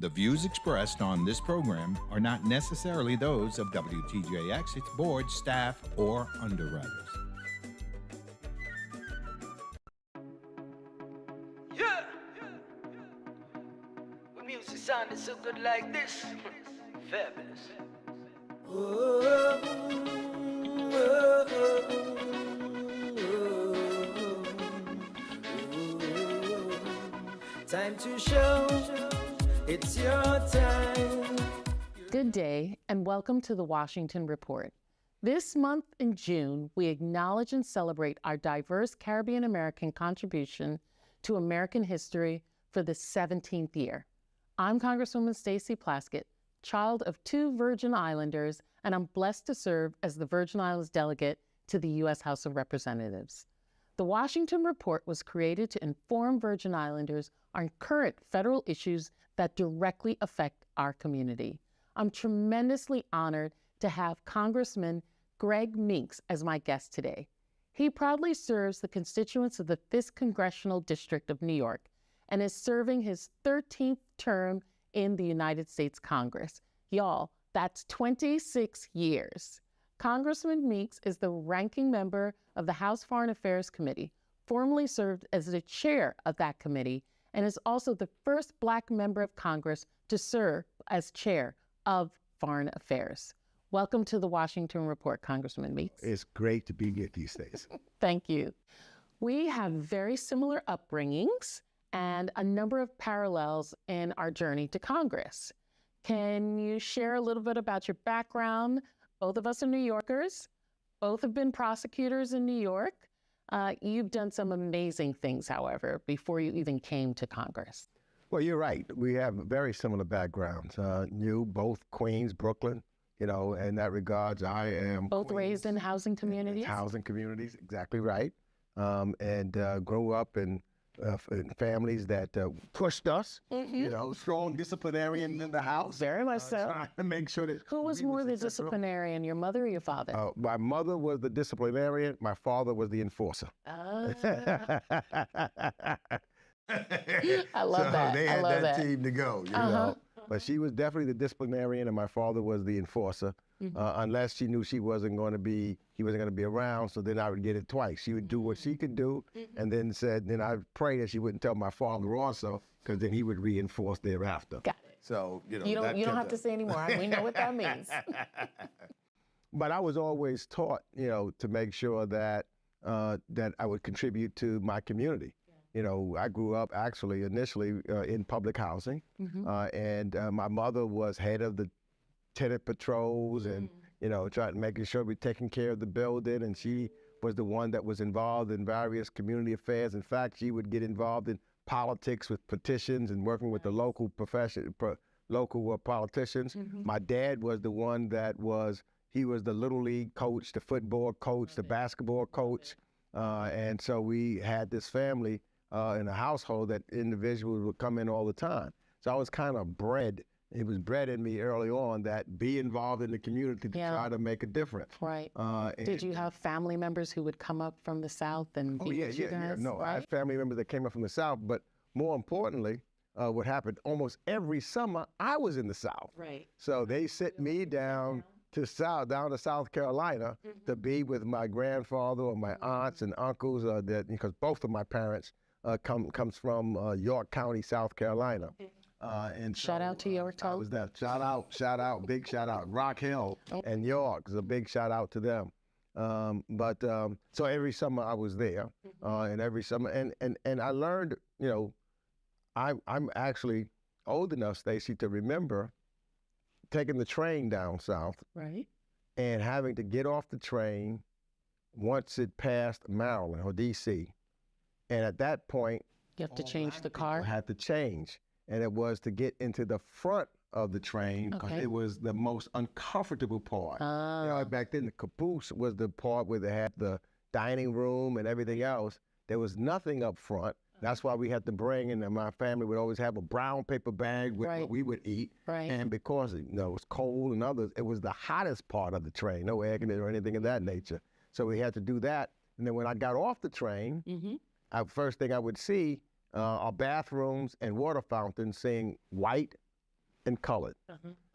The views expressed on this program are not necessarily those of WTJX, its board, staff, or underwriters. Yeah. When music sounded so good like this, fabulous. Time to show, it's your time. Good day, and welcome to the Washington Report. This month in June, we acknowledge and celebrate our diverse Caribbean American contribution to American history for the 17th year. I'm Congresswoman Stacey Plaskett, child of two Virgin Islanders, and I'm blessed to serve as the Virgin Islands delegate to the U.S. House of Representatives. The Washington Report was created to inform Virgin Islanders on current federal issues that directly affect our community. I'm tremendously honored to have Congressman Greg Meeks as my guest today. He proudly serves the constituents of the 5th Congressional District of New York and is serving his 13th term in the United States Congress. Y'all, that's 26 years. Congressman Meeks is the ranking member of the House Foreign Affairs Committee, formerly served as the chair of that committee, and is also the first Black member of Congress to serve as chair of Foreign Affairs. Welcome to the Washington Report, Congressman Meeks. It's great to be here these days. Thank you. We have very similar upbringings and a number of parallels in our journey to Congress. Can you share a little bit about your background? Both of us are New Yorkers. Both have been prosecutors in New York. You've done some amazing things, however, before you even came to Congress. Well, you're right. We have very similar backgrounds. You, both Queens, Brooklyn, in that regards, I am Both Queens, raised in housing communities? Housing communities, exactly right. And grew up in families that pushed us, strong disciplinarian in the house. Very much so. Trying to make sure that Who was more the disciplinarian, your mother or your father? My mother was the disciplinarian. My father was the enforcer. I love that. They I had love that that team to go, know. But she was definitely the disciplinarian, and my father was the enforcer. Unless she knew he wasn't going to be around, so then I would get it twice. She would do what she could do, and then I'd pray that she wouldn't tell my father also, because then he would reinforce thereafter. Got it. So you don't have to say anymore. We know what that means. But I was always taught, to make sure that that I would contribute to my community. I grew up actually initially in public housing, and my mother was head of the tenant patrols and, trying to making sure we're taking care of the building. And she was the one that was involved in various community affairs. In fact, she would get involved in politics with petitions and working with the local politicians. My dad was the one he was the Little League coach, the football coach, the basketball coach. And so we had this family in a household that individuals would come in all the time. So I was kind of it was bred in me early on that be involved in the community to try to make a difference. Right. Did you have family members who would come up from the South and be with you guys? No, right? I had family members that came up from the South, but more importantly, what happened, almost every summer, I was in the South. Right. So they sent me down to South Carolina to be with my grandfather or my aunts and uncles, because both of my parents comes from York County, South Carolina. And shout out to York. I was there. Shout out, big shout out. Rock Hill and York is a big shout out to them. So every summer I was there, and every summer, and I learned, I'm actually old enough, Stacey, to remember taking the train down south, right, and having to get off the train once it passed Maryland or D.C. And at that point, you have to change the car. I had to change. And it was to get into the front of the train because it was the most uncomfortable part. Back then, the caboose was the part where they had the dining room and everything else. There was nothing up front. That's why we had to bring, and my family would always have a brown paper bag with what we would eat. Right. And because it was cold and others, it was the hottest part of the train, no air conditioning or anything of that nature. So we had to do that. And then when I got off the train, first thing I would see are bathrooms and water fountains saying white and colored.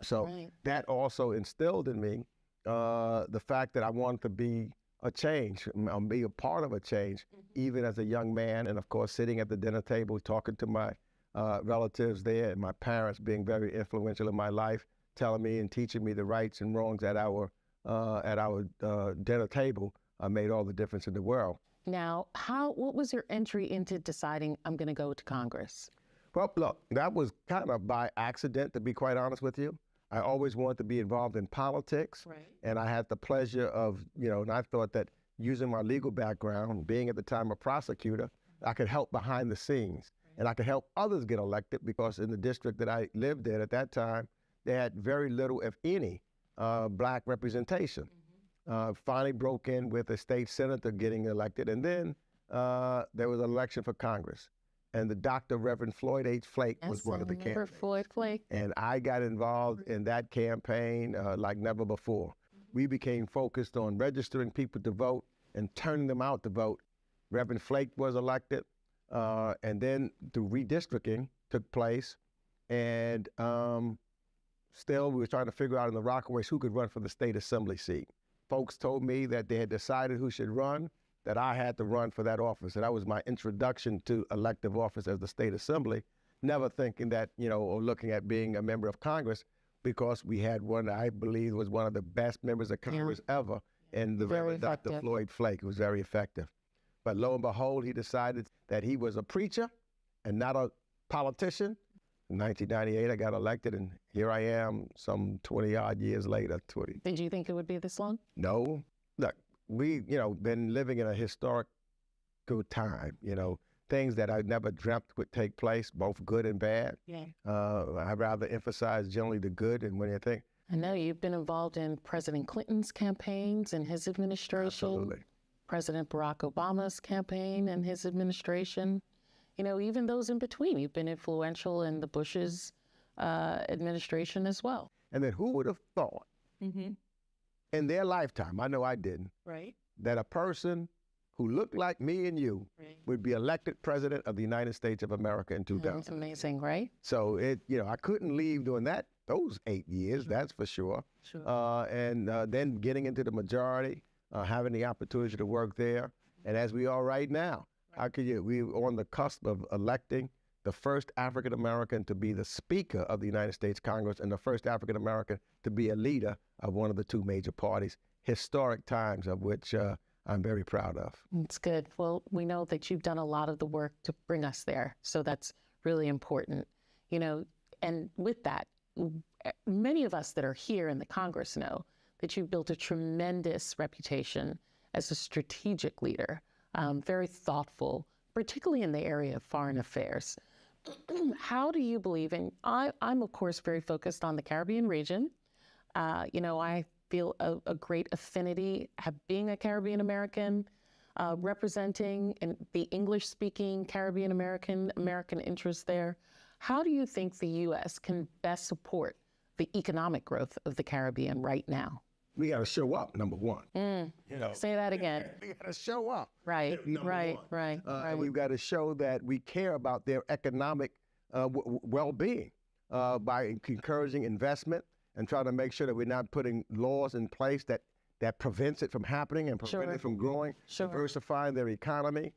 So Right. that also instilled in me the fact that I wanted to be a change, be a part of a change, even as a young man. And of course, sitting at the dinner table, talking to my relatives there, and my parents being very influential in my life, telling me and teaching me the rights and wrongs at our dinner table made all the difference in the world. Now, what was your entry into deciding I'm going to go to Congress? Well, look, that was kind of by accident, to be quite honest with you. I always wanted to be involved in politics, Right. and I had the pleasure of, and I thought that using my legal background, being at the time a prosecutor, I could help behind the scenes, and I could help others get elected, because in the district that I lived in at that time, they had very little, if any, black representation. Finally broke in with a state senator getting elected, and then there was an election for Congress. And the Dr. Reverend Floyd H. Flake was one of the candidates. Floyd Flake. And I got involved in that campaign like never before. We became focused on registering people to vote and turning them out to vote. Reverend Flake was elected, and then the redistricting took place, and still we were trying to figure out in the Rockaways who could run for the state assembly seat. Folks told me that they had decided who should run, that I had to run for that office. And that was my introduction to elective office as the state assembly, never thinking that, or looking at being a member of Congress, because we had one that I believe was one of the best members of Congress ever, and the Reverend Dr. Floyd Flake. It was very effective. But lo and behold, he decided that he was a preacher and not a politician. In 1998, I got elected, and here I am some 20-odd years later. Did you think it would be this long? No. Look, we, been living in a historic good time, things that I never dreamt would take place, both good and bad. Yeah. I rather emphasize generally the good, and when you think. I know you've been involved in President Clinton's campaigns and his administration. Absolutely. President Barack Obama's campaign and his administration. Even those in between. You've been influential in the Bush's administration as well. And then who would have thought in their lifetime, I know I didn't, Right. that a person who looked like me and you would be elected president of the United States of America in 2000. That's amazing, right? So I couldn't leave doing those 8 years, that's for sure. Sure. And then getting into the majority, having the opportunity to work there. And as we are right now, we're on the cusp of electing the first African American to be the Speaker of the United States Congress, and the first African American to be a leader of one of the two major parties. Historic times of which I'm very proud of. It's good. Well, we know that you've done a lot of the work to bring us there, so that's really important. And with that, many of us that are here in the Congress know that you've built a tremendous reputation as a strategic leader, very thoughtful, particularly in the area of foreign affairs. How do you believe, and I'm of course very focused on the Caribbean region. I feel a great affinity being a Caribbean American, representing the English-speaking Caribbean American interests there. How do you think the U.S. can best support the economic growth of the Caribbean right now? We got to show up, number one. Say that again. We got to show up. Right, Number one. right. We've got to show that we care about their economic well-being by encouraging investment and trying to make sure that we're not putting laws in place that prevents it from happening and prevent it from growing, diversifying their economy,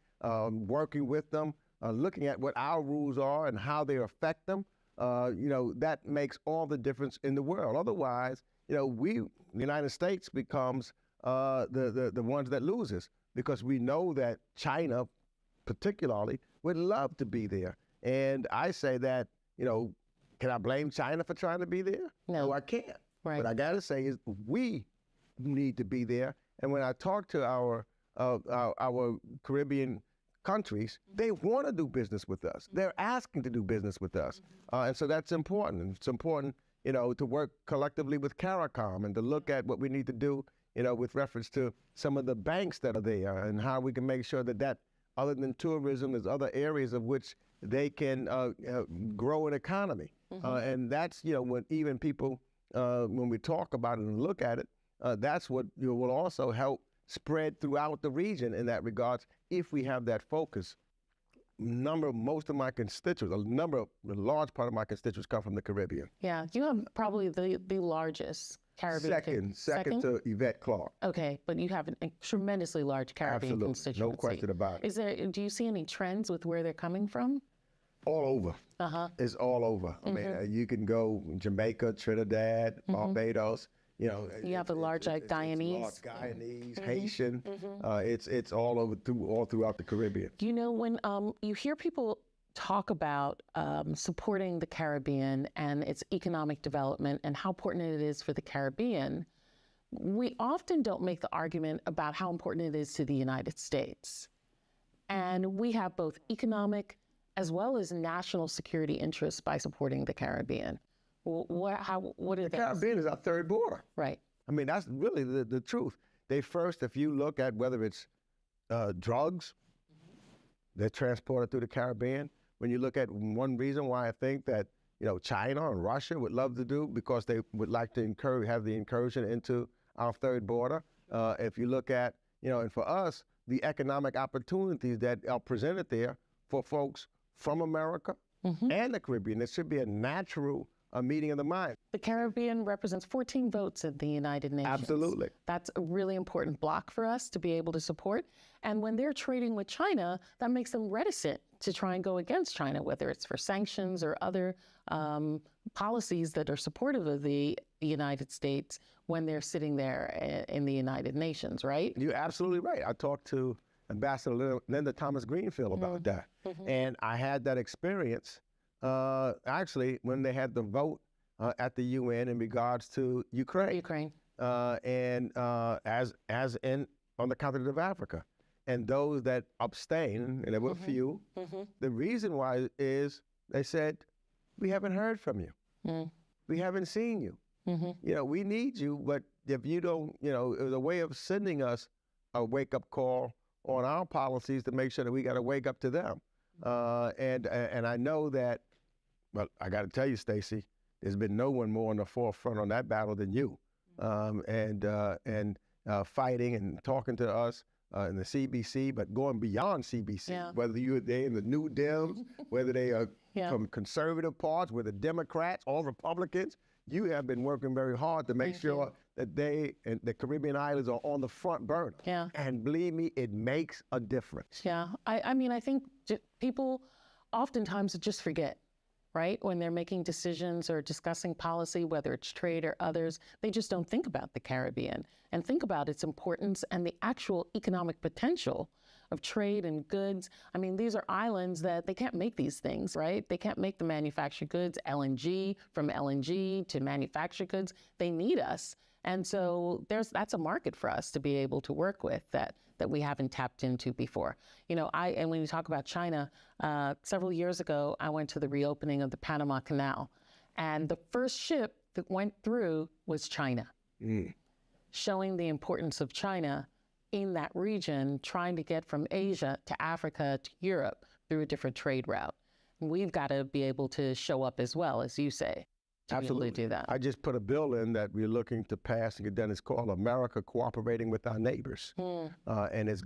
working with them, looking at what our rules are and how they affect them. That makes all the difference in the world. Otherwise, the United States becomes the ones that loses, because we know that China, particularly, would love to be there. And I say that, can I blame China for trying to be there? No, I can't. Right. What I got to say is we need to be there. And when I talk to our Caribbean countries, they want to do business with us. They're asking to do business with us. And so that's important. And it's important, to work collectively with CARICOM and to look at what we need to do, with reference to some of the banks that are there and how we can make sure that other than tourism, there's other areas of which they can grow an economy. And that's, when even people, when we talk about it and look at it, that's what will also help spread throughout the region in that regards, if we have that focus. most of my constituents, a large part of my constituents come from the Caribbean. Yeah, you have probably the largest Caribbean. Second to Yvette Clarke. Okay, but you have a tremendously large Caribbean Absolutely, constituency. no question about it. Do you see any trends with where they're coming from? All over. It's all over. I mean, you can go Jamaica, Trinidad, Barbados. You know, you have a large Guyanese. It's Guyanese, Haitian. It's all over all throughout the Caribbean. You know, when you hear people talk about supporting the Caribbean and its economic development and how important it is for the Caribbean, we often don't make the argument about how important it is to the United States. And we have both economic as well as national security interests by supporting the Caribbean. What are the Caribbean is our third border. Right. I mean, that's really the truth. If you look at whether it's drugs, they're transported through the Caribbean. When you look at one reason why I think that, you know, China and Russia would love to do, because they would like to have the incursion into our third border. If you look at, you know, and for us, the economic opportunities that are presented there for folks from America and the Caribbean, it should be a natural meeting of the mind. The Caribbean represents 14 votes in the United Nations. Absolutely. That's a really important block for us to be able to support. And when they're trading with China, that makes them reticent to try and go against China, whether it's for sanctions or other policies that are supportive of the United States when they're sitting there in the United Nations, right? You're absolutely right. I talked to Ambassador Linda Thomas Greenfield about that. And I had that experience actually when they had the vote at the UN in regards to Ukraine. And as in on the continent of Africa. And those that abstain, and there were few, the reason why is they said, we haven't heard from you. We haven't seen you. You know, we need you, but if you don't, you know, it was a way of sending us a wake-up call on our policies to make sure that we got to wake up to them. And I know that, well, I got to tell you, Stacey, there's been no one more on the forefront on that battle than you. Fighting and talking to us in the CBC, but going beyond CBC, whether you're there in the New Dems, whether they are from conservative parts, whether Democrats or Republicans, you have been working very hard to make sure that they and the Caribbean islands are on the front burner. And believe me, it makes a difference. I mean, I think people oftentimes just forget, right? When they're making decisions or discussing policy, whether it's trade or others, they just don't think about the Caribbean and think about its importance and the actual economic potential of trade and goods. I mean, these are islands that they can't make these things, right? They can't make the manufactured goods, LNG, from LNG to manufactured goods. They need us. And so that's a market for us to be able to work with that we haven't tapped into before. You know, and when you talk about China, several years ago, I went to the reopening of the Panama Canal, and the first ship that went through was China, showing the importance of China in that region, trying to get from Asia to Africa to Europe through a different trade route. And we've got to be able to show up as well, as you say. Absolutely. Do that. I just put a bill in that we're looking to pass and get done. It's called America Cooperating with Our Neighbors. And it's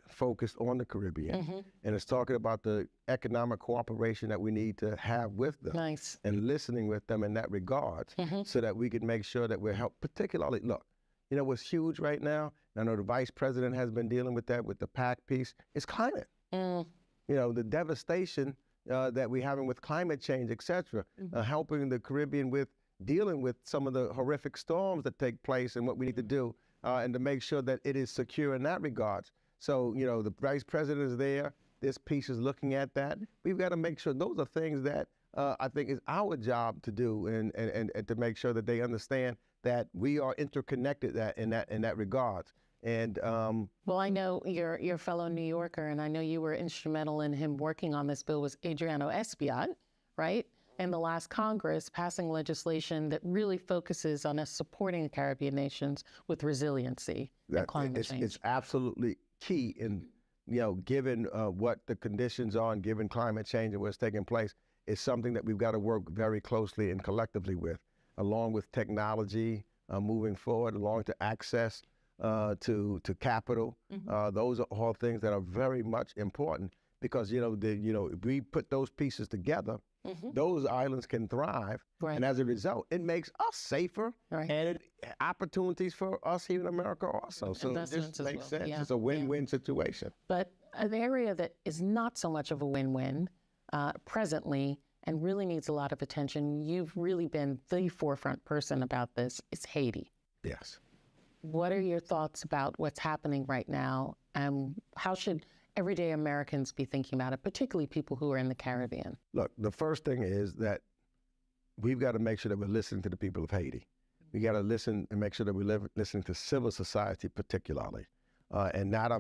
focused on the Caribbean. And it's talking about the economic cooperation that we need to have with them. And listening with them in that regard so that we can make sure that we're helped. Particularly, look, you know what's huge right now? I know the Vice President has been dealing with that with the PAC piece. It's climate. You know, the devastation that we're having with climate change, et cetera, helping the Caribbean with dealing with some of the horrific storms that take place and what we need to do and to make sure that it is secure in that regard. So, you know, the Vice President is there. This piece is looking at that. We've got to make sure those are things that I think is our job to do and to make sure that they understand that we are interconnected in that regard. And well, I know your fellow New Yorker, and I know you were instrumental in him working on this bill, was Adriano Espaillat, right? In the last Congress, passing legislation that really focuses on us supporting the Caribbean nations with resiliency and climate change. It's absolutely key in, you know, given what the conditions are and given climate change and what's taking place, it's something that we've got to work very closely and collectively with, along with technology moving forward, along to access to capital. Those are all things that are very much important. because if we put those pieces together, those islands can thrive, and as a result, it makes us safer, and opportunities for us here in America also. So it just makes sense. Yeah. It's a win-win situation. But an area that is not so much of a win-win presently, and really needs a lot of attention, you've really been the forefront person about this, is Haiti. Yes. What are your thoughts about what's happening right now, and how should everyday Americans be thinking about it, particularly people who are in the Caribbean? Look, the first thing is that we've got to make sure that we're listening to the people of Haiti. We got to listen and make sure that we're listening to civil society particularly, and not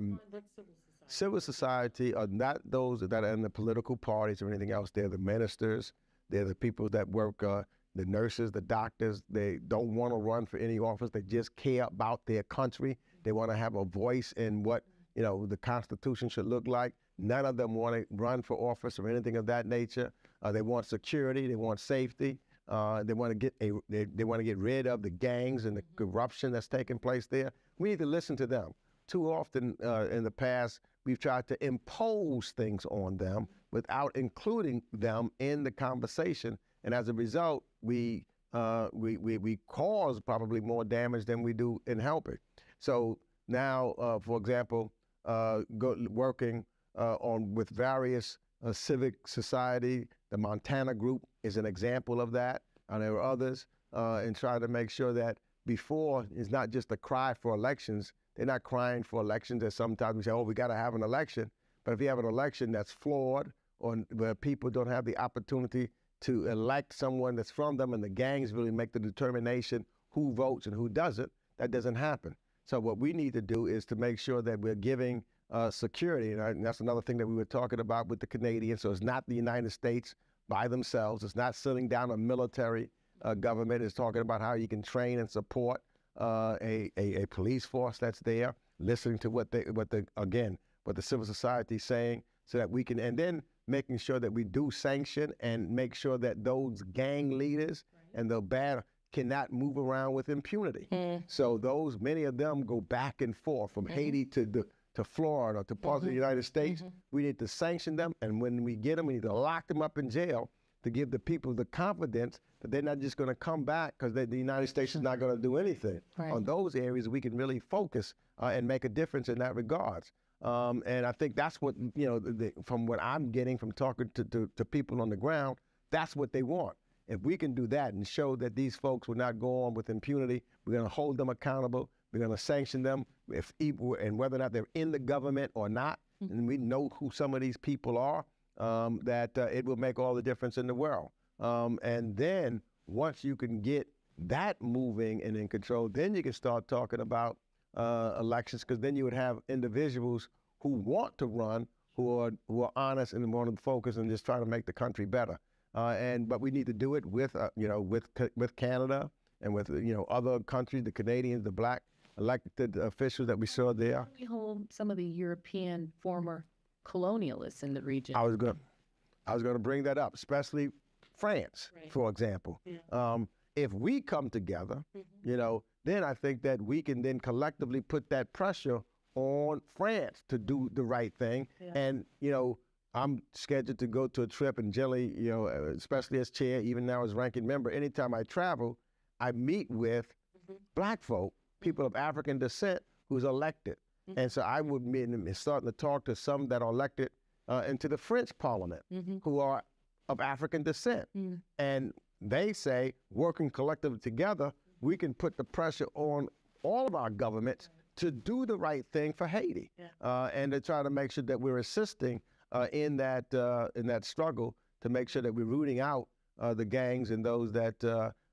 civil society are not those that are in the political parties or anything else. They're the ministers, they're the people that work, the nurses, the doctors. They don't want to run for any office. They just care about their country. They want to have a voice in what the Constitution should look like. None of them want to run for office or anything of that nature. They want security. They want safety. They want to get they want to get rid of the gangs and the corruption that's taking place there. We need to listen to them. Too often in the past, we've tried to impose things on them without including them in the conversation, and as a result, we cause probably more damage than we do in helping. So now, for example, working with various civic society, the Montana group is an example of that, and there are others, and try to make sure that before it's not just a cry for elections. They're not crying for elections, as sometimes we say, oh, we got to have an election. But if you have an election that's flawed, or where people don't have the opportunity to elect someone that's from them, and the gangs really make the determination who votes and who doesn't, that doesn't happen. So what we need to do is to make sure that we're giving security, and that's another thing that we were talking about with the Canadians. So it's not the United States by themselves. It's not sitting down a military government. It's talking about how you can train and support a police force that's there, listening to what the civil society is saying, so that we can, and then making sure that we do sanction and make sure that those gang leaders and the bad cannot move around with impunity. So many of them go back and forth from Haiti to Florida, to parts of the United States. We need to sanction them, and when we get them, we need to lock them up in jail to give the people the confidence that they're not just going to come back because the United States is not going to do anything. On those areas, we can really focus and make a difference in that regards. And I think that's what, from what I'm getting from talking to people on the ground, that's what they want. If we can do that and show that these folks will not go on with impunity, we're going to hold them accountable, we're going to sanction them, and whether or not they're in the government or not, and we know who some of these people are, it will make all the difference in the world. And then once you can get that moving and in control, then you can start talking about elections, because then you would have individuals who want to run, who are honest and want to focus and just try to make the country better. But we need to do it with Canada and with other countries, the Canadians, the black elected officials that we saw there. We hold some of the European former colonialists in the region. I was going to bring that up, especially France, for example. If we come together, then I think that we can then collectively put that pressure on France to do the right thing. And I'm scheduled to go to a trip, and generally, especially as chair, even now as ranking member, anytime I travel, I meet with black folk, people of African descent who's elected. And so I would meet and starting to talk to some that are elected into the French parliament who are of African descent. And they say, working collectively together, we can put the pressure on all of our governments to do the right thing for Haiti, and to try to make sure that we're assisting in that struggle to make sure that we're rooting out the gangs and those that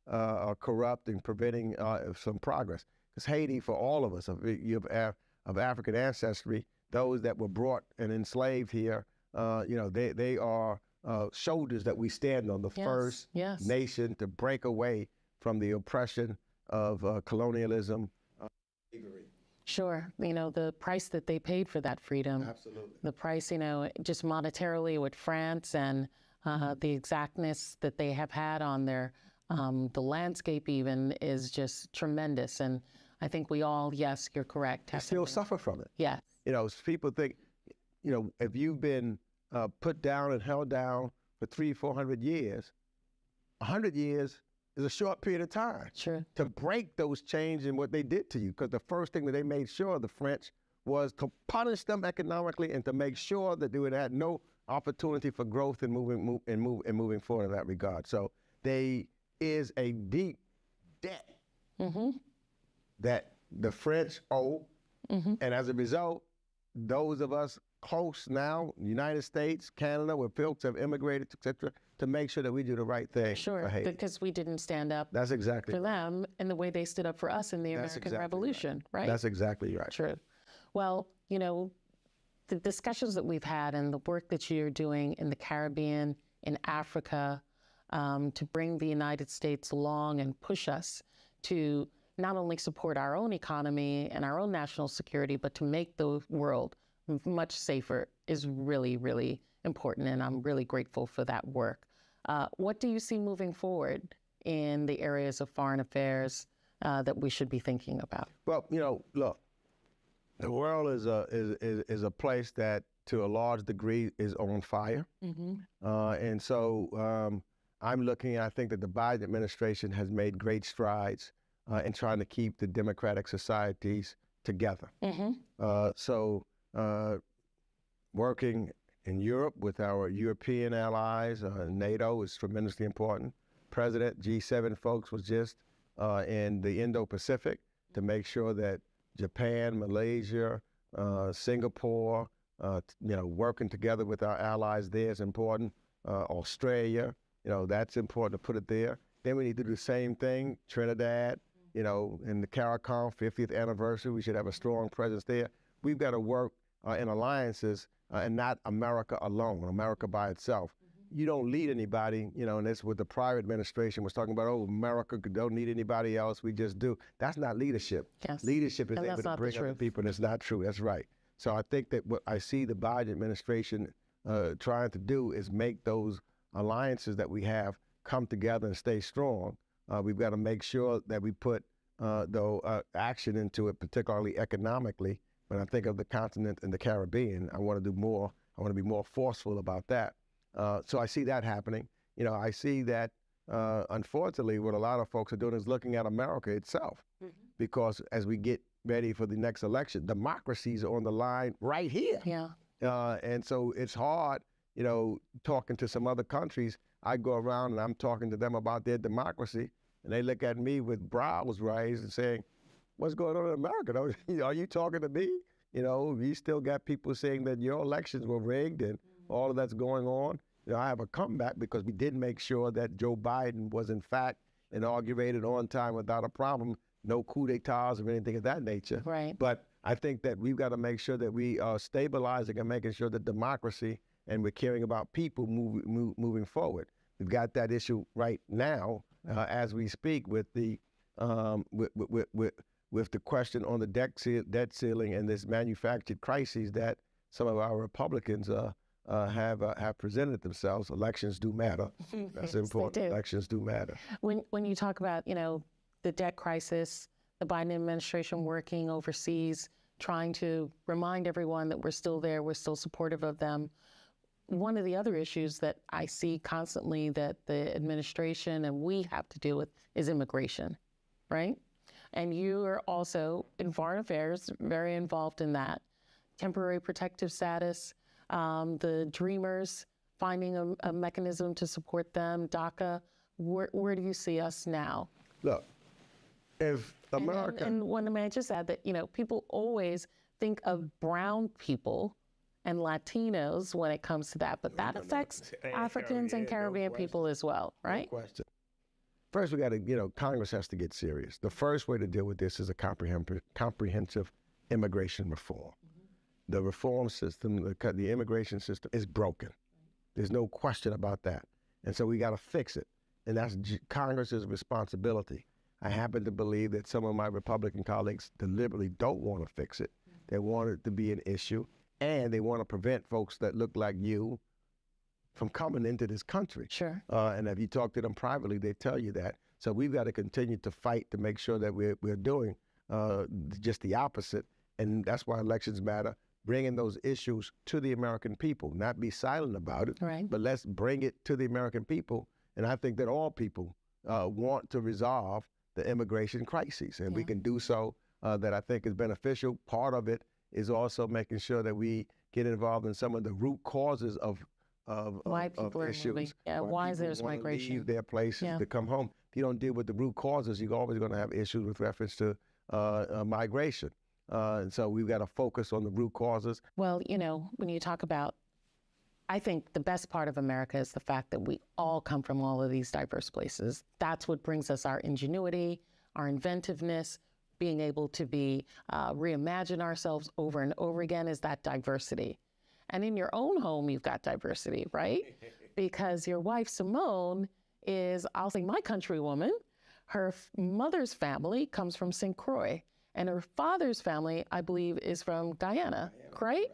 are corrupt and preventing some progress. Because Haiti, for all of us of African ancestry, those that were brought and enslaved here, they are shoulders that we stand on, the first nation to break away from the oppression of colonialism. Sure. The price that they paid for that freedom. Absolutely. The price, just monetarily with France, and the exactness that they have had on their, the landscape even, is just tremendous. And I think we all, yes, you're correct. Still suffer from it. Yeah. People think, if you've been put down and held down for 300-400 years, 100 years is a short period of time. Sure. To break those chains in what they did to you. Because the first thing that they made sure, the French, was to punish them economically and to make sure that they would have no opportunity for growth and moving forward in that regard. So there is a deep debt that the French owe, and as a result, those of us close now, United States, Canada, where folks have immigrated, et cetera, to make sure that we do the right thing for Haiti. Because we didn't stand up That's exactly for them in the way they stood up for us in the American Revolution, right? That's exactly right. True. Well, you know, the discussions that we've had and the work that you're doing in the Caribbean, in Africa, to bring the United States along and push us to not only support our own economy and our own national security, but to make the world much safer is really, really important. And I'm really grateful for that work. What do you see moving forward in the areas of foreign affairs that we should be thinking about? Well, you know, look, the world is a place that, to a large degree, is on fire. And so I'm looking, I think that the Biden administration has made great strides in trying to keep the democratic societies together. Working in Europe with our European allies, NATO is tremendously important. President G7 folks was just in the Indo-Pacific to make sure that Japan, Malaysia, Singapore, working together with our allies there is important. Australia, that's important to put it there. Then we need to do the same thing, Trinidad, in the CARICOM 50th anniversary, we should have a strong presence there. We've got to work in alliances and not America alone, America by itself. You don't lead anybody, and that's what the prior administration was talking about. Oh, America don't need anybody else, we just do. That's not leadership. Yes. Leadership is able to bring other people, and it's not true. That's right. So I think that what I see the Biden administration trying to do is make those alliances that we have come together and stay strong. We've got to make sure that we put action into it, particularly economically. When I think of the continent and the Caribbean, I want to do more. I want to be more forceful about that. So I see that happening. I see that, unfortunately, what a lot of folks are doing is looking at America itself. Because as we get ready for the next election, democracies are on the line right here. Yeah. And so it's hard, talking to some other countries. I go around and I'm talking to them about their democracy, and they look at me with brows raised and saying, what's going on in America? Are you talking to me? You still got people saying that your elections were rigged and all of that's going on. I have a comeback because we did make sure that Joe Biden was in fact inaugurated on time without a problem, no coup d'etats or anything of that nature. Right. But I think that we've got to make sure that we are stabilizing and making sure that democracy and we're caring about people moving forward. We've got that issue right now as we speak with the with the question on the debt ceiling and this manufactured crises that some of our Republicans have presented themselves. Elections do matter. That's important. Elections do matter. When you talk about, the debt crisis, the Biden administration working overseas, trying to remind everyone that we're still there, we're still supportive of them. One of the other issues that I see constantly that the administration and we have to deal with is immigration, right? And you are also in foreign affairs, very involved in that. Temporary protective status, the Dreamers, finding a mechanism to support them, DACA. Where do you see us now? Look, if America... And when I just add that, people always think of brown people and Latinos when it comes to that, but that affects Africans and Caribbean people as well, right? No question. First, we got to, Congress has to get serious. The first way to deal with this is a comprehensive immigration reform. The reform system, the immigration system is broken. There's no question about that. And so we got to fix it. And that's Congress's responsibility. I happen to believe that some of my Republican colleagues deliberately don't want to fix it. They want it to be an issue, and they want to prevent folks that look like you from coming into this country. Sure. And if you talk to them privately, they tell you that. So we've got to continue to fight to make sure that we're doing just the opposite. And that's why elections matter. bringing those issues to the American people, not be silent about it, Right. but let's bring it to the American people. And I think that all people want to resolve the immigration crises, and we can do so that I think is beneficial. Part of it is also making sure that we get involved in some of the root causes of Why people are issues. moving. Yeah, why is there's wanna migration? leave their places Yeah. to come home. If you don't deal with the root causes, you're always going to have issues with reference to migration. And so we've got to focus on the root causes. Well, you know, when you talk about, I think the best part of America is the fact that we all come from all of these diverse places. That's what brings us our ingenuity, our inventiveness, being able to be reimagine ourselves over and over again is that diversity. And in your own home, you've got diversity, right? Because your wife, Simone, is, I'll say, my countrywoman. Her mother's family comes from St. Croix, and her father's family, I believe, is from Guyana, right?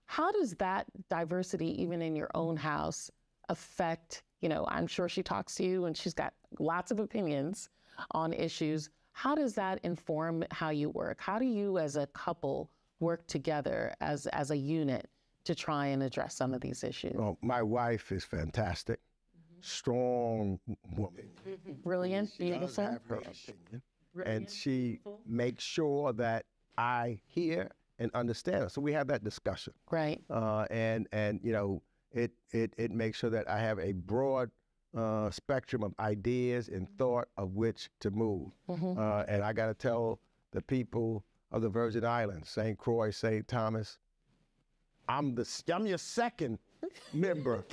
How does that diversity, even in your own house, affect, you know, I'm sure she talks to you and she's got lots of opinions on issues. How does that inform how you work? How do you as a couple work together as a unit to try and address some of these issues? Well, my wife is fantastic, strong woman. Brilliant, She does beautiful. have her opinion, Brilliant, and she beautiful. makes sure that I hear and understand her. So we have that discussion. Right. And you know, it makes sure that I have a broad spectrum of ideas and thought of which to move. And I got to tell the people of the Virgin Islands, St. Croix, St. Thomas, I'm your second member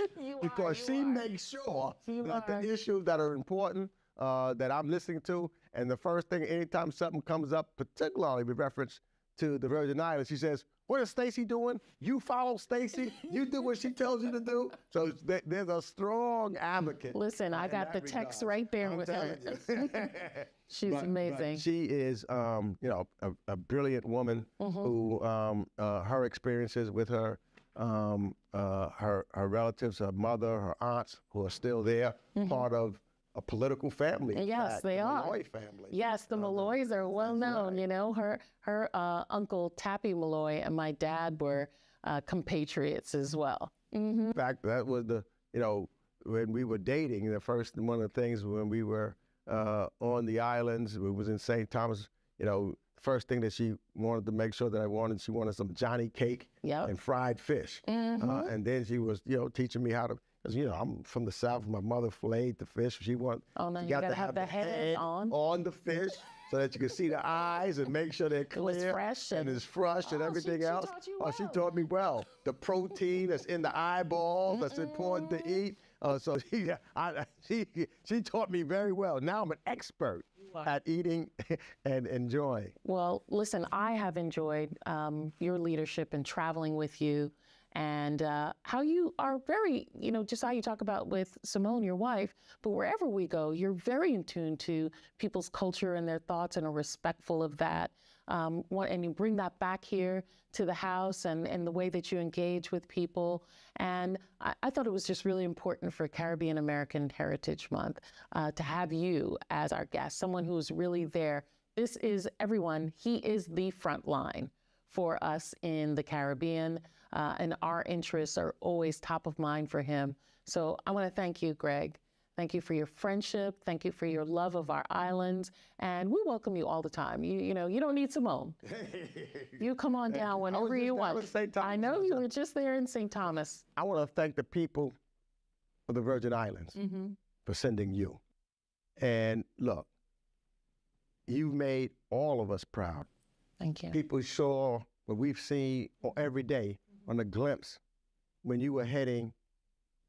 because she makes sure that the issues that are important that I'm listening to, and the first thing, anytime something comes up, particularly with reference to the Virgin Islands, she says, what is Stacey doing? You follow Stacey. You do what she tells you to do. So there's a strong advocate. Listen, I got the text right there with her. She's amazing. But she is, you know, a brilliant woman who her experiences with her relatives, her mother, her aunts, who are still there, part of a political family. Yes, they the are. Malloy family. Yes, the Malloys are well known. You know, her uncle Tappy Malloy and my dad were compatriots as well. In fact, that was you know, when we were dating, one of the things when we were on the islands, we was in St. Thomas, you know, first thing that she wanted to make sure that she wanted some Johnny cake and fried fish. And then she was, you know, teaching me how to, because, you know, I'm from the South. My mother filleted the fish. She wanted, you got to have the head on the fish so that you can see the eyes and make sure they're clear. It was fresh. And it's fresh and everything else. Taught you She taught me well. The protein that's in the eyeball that's important to eat. So she taught me very well. Now I'm an expert at eating and enjoying. Well, listen, I have enjoyed your leadership and traveling with you, and how you are very, you know, just how you talk about with Simone, your wife, but wherever we go, you're very in tune to people's culture and their thoughts and are respectful of that. And you bring that back here to the house and the way that you engage with people. And I thought it was just really important for Caribbean American Heritage Month to have you as our guest, someone who's really there. This is everyone. He is the front line for us in the Caribbean, and our interests are always top of mind for him. So I want to thank you, Greg. Thank you for your friendship. Thank you for your love of our islands. And we welcome you all the time. You know, you don't need Simone. You come on down whenever you want. I know you were just there in St. Thomas. I want to thank the people of the Virgin Islands for sending you. And look, you've made all of us proud. Thank you. People saw what we've seen every day on a glimpse when you were heading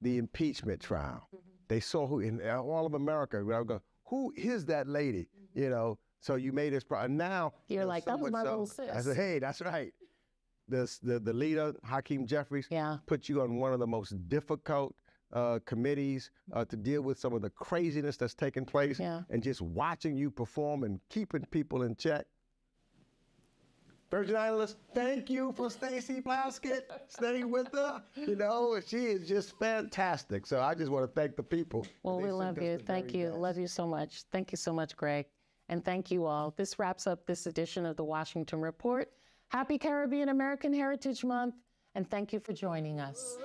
the impeachment trial. They saw who in all of America. I go, who is that lady? You know, so you made us proud. And now You're like, that was my little sis. I said, hey, that's right. The leader, Hakeem Jeffries, put you on one of the most difficult committees to deal with some of the craziness that's taking place, and just watching you perform and keeping people in check. Virgin Islands, thank you for Stacey Plaskett staying with her. You know, she is just fantastic. So I just want to thank the people. Well, we love you. Thank you. Love you so much. Thank you so much, Greg. And thank you all. This wraps up this edition of the Washington Report. Happy Caribbean American Heritage Month, and thank you for joining us.